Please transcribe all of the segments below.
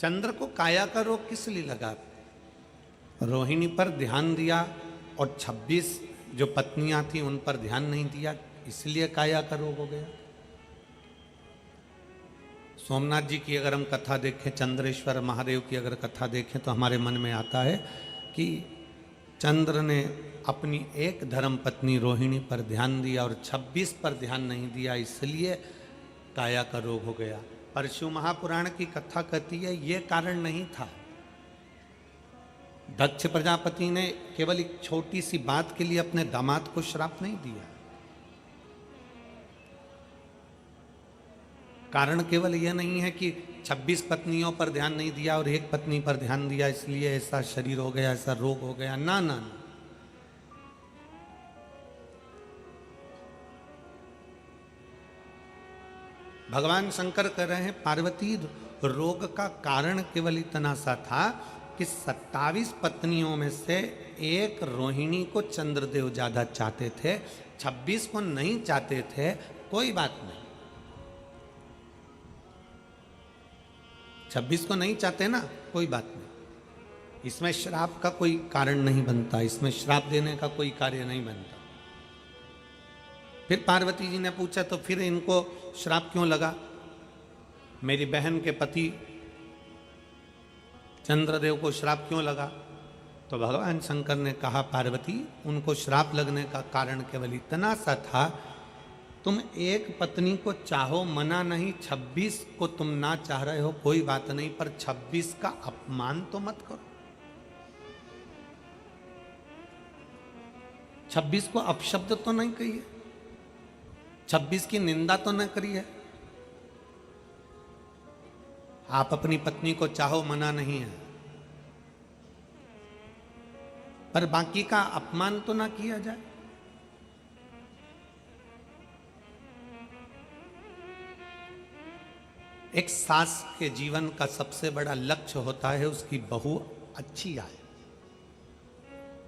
चंद्र को काया का रोग किस लिए लगा? रोहिणी पर ध्यान दिया और 26 जो पत्नियां थी उन पर ध्यान नहीं दिया, इसलिए काया का रोग हो गया। सोमनाथ जी की अगर हम कथा देखें, चंद्रेश्वर महादेव की अगर कथा देखें तो हमारे मन में आता है कि चंद्र ने अपनी एक धर्म पत्नी रोहिणी पर ध्यान दिया और 26 पर ध्यान नहीं दिया, इसलिए काया का रोग हो गया। पर शिव महापुराण की कथा कहती है ये कारण नहीं था। दक्ष प्रजापति ने केवल एक छोटी सी बात के लिए अपने दामाद को श्राप नहीं दिया। कारण केवल यह नहीं है कि 26 पत्नियों पर ध्यान नहीं दिया और एक पत्नी पर ध्यान दिया इसलिए ऐसा शरीर हो गया, ऐसा रोग हो गया। ना ना ना, भगवान शंकर कह रहे हैं पार्वती रोग का कारण केवल इतना सा था कि 27 पत्नियों में से एक रोहिणी को चंद्रदेव ज्यादा चाहते थे, 26 को नहीं चाहते थे। कोई बात नहीं, 26 को नहीं चाहते ना, कोई बात नहीं। इसमें श्राप का कोई कारण नहीं बनता, इसमें श्राप देने का कोई कार्य नहीं बनता। फिर पार्वती जी ने पूछा तो फिर इनको श्राप क्यों लगा? मेरी बहन के पति चंद्रदेव को श्राप क्यों लगा? तो भगवान शंकर ने कहा पार्वती उनको श्राप लगने का कारण केवल इतना सा था, तुम एक पत्नी को चाहो मना नहीं, 26 को तुम ना चाह रहे हो कोई बात नहीं, पर 26 का अपमान तो मत करो। 26 को अपशब्द तो नहीं कहिए, 26 की निंदा तो न करिए। आप अपनी पत्नी को चाहो मना नहीं है, पर बाकी का अपमान तो ना किया जाए। एक सास के जीवन का सबसे बड़ा लक्ष्य होता है उसकी बहू अच्छी आए,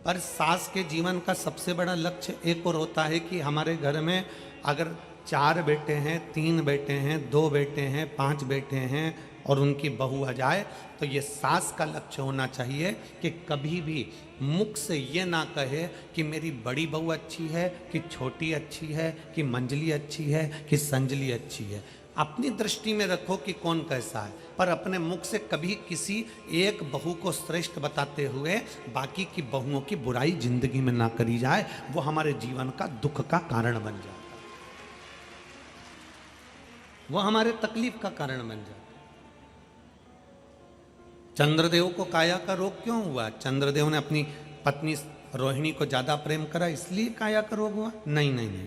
पर सास के जीवन का सबसे बड़ा लक्ष्य एक और होता है कि हमारे घर में अगर 4 बेटे हैं, 3 बेटे हैं, 2 बेटे हैं, 5 बेटे हैं और उनकी बहू आ जाए, तो ये सास का लक्ष्य होना चाहिए कि कभी भी मुख से ये ना कहे कि मेरी बड़ी बहू अच्छी है, कि छोटी अच्छी है, कि मंजली अच्छी है, कि संजली अच्छी है। अपनी दृष्टि में रखो कि कौन कैसा है, पर अपने मुख से कभी किसी एक बहू को श्रेष्ठ बताते हुए बाकी की बहुओं की बुराई जिंदगी में ना करी जाए, वो हमारे जीवन का दुख का कारण बन जाता है, वो हमारे तकलीफ का कारण बन जाता है। चंद्रदेव को काया का रोग क्यों हुआ? चंद्रदेव ने अपनी पत्नी रोहिणी को ज्यादा प्रेम करा इसलिए काया का रोग हुआ? नहीं नहीं नहीं,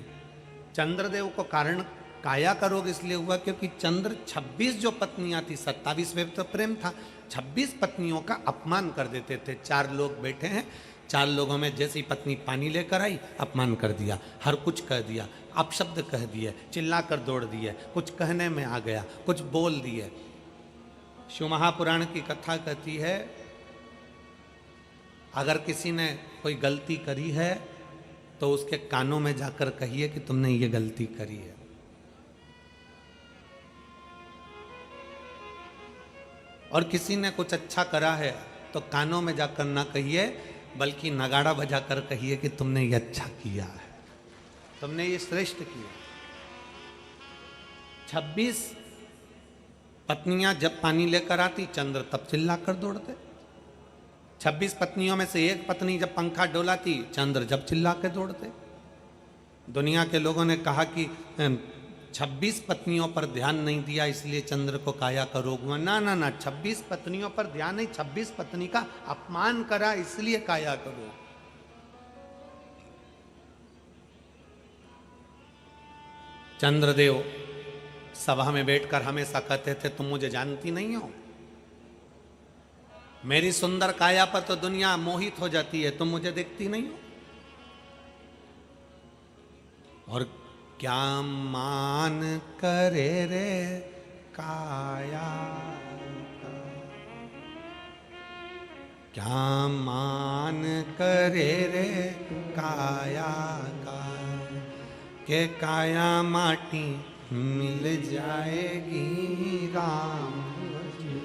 चंद्रदेव को कारण काया का रोग इसलिए हुआ क्योंकि चंद्र 26 जो पत्नियां थी, 27 में तो प्रेम था, 26 पत्नियों का अपमान कर देते थे। 4 लोग बैठे हैं, 4 लोगों में जैसी पत्नी पानी लेकर आई अपमान कर दिया, हर कुछ कह दिया, अपशब्द कह दिए, चिल्ला कर दौड़ दिए, कुछ कहने में आ गया, कुछ बोल दिए। शिव महापुराण की कथा कहती है अगर किसी ने कोई गलती करी है तो उसके कानों में जाकर कहिए कि तुमने ये गलती करी है। और किसी ने कुछ अच्छा करा है तो कानों में जाकर ना कहिए, बल्कि नगाड़ा बजाकर कहिए कि तुमने ये अच्छा किया है, तुमने ये श्रेष्ठ किया। 26 पत्नियां जब पानी लेकर आती चंद्र तब चिल्लाकर दौड़ते। 26 पत्नियों में से एक पत्नी जब पंखा डोलाती चंद्र जब चिल्ला के दौड़ते। दुनिया के लोगों ने कहा कि 26 पत्नियों पर ध्यान नहीं दिया इसलिए चंद्र को काया का रोग हुआ। ना ना ना, 26 पत्नियों पर ध्यान नहीं, 26 पत्नी का अपमान करा इसलिए काया का रोग। चंद्रदेव सभा में बैठकर हमेशा कहते थे तुम मुझे जानती नहीं हो, मेरी सुंदर काया पर तो दुनिया मोहित हो जाती है, तुम मुझे देखती नहीं हो। और क्या मान करे रे काया का, क्या मान करे रे काया का, के काया माटी मिल जाएगी राम जी।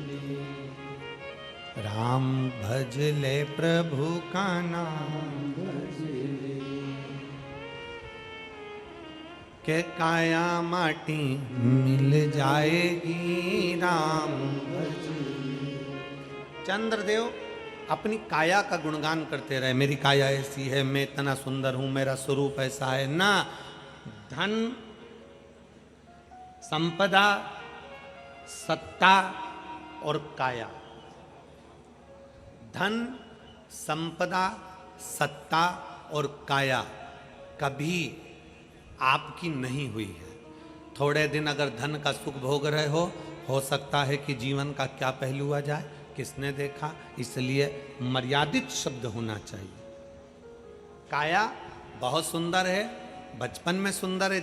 नाम भज ले प्रभु का नाम के काया माटी मिल जाएगी राम। चंद्रदेव अपनी काया का गुणगान करते रहे, मेरी काया ऐसी है, मैं इतना सुंदर हूं, मेरा स्वरूप ऐसा है ना। धन, संपदा, सत्ता और काया, धन, संपदा, सत्ता और काया कभी आपकी नहीं हुई है। थोड़े दिन अगर धन का सुख भोग रहे हो सकता है कि जीवन का क्या पहलू आ जाए, किसने देखा। इसलिए मर्यादित शब्द होना चाहिए। काया बहुत सुंदर है, बचपन में सुंदर है,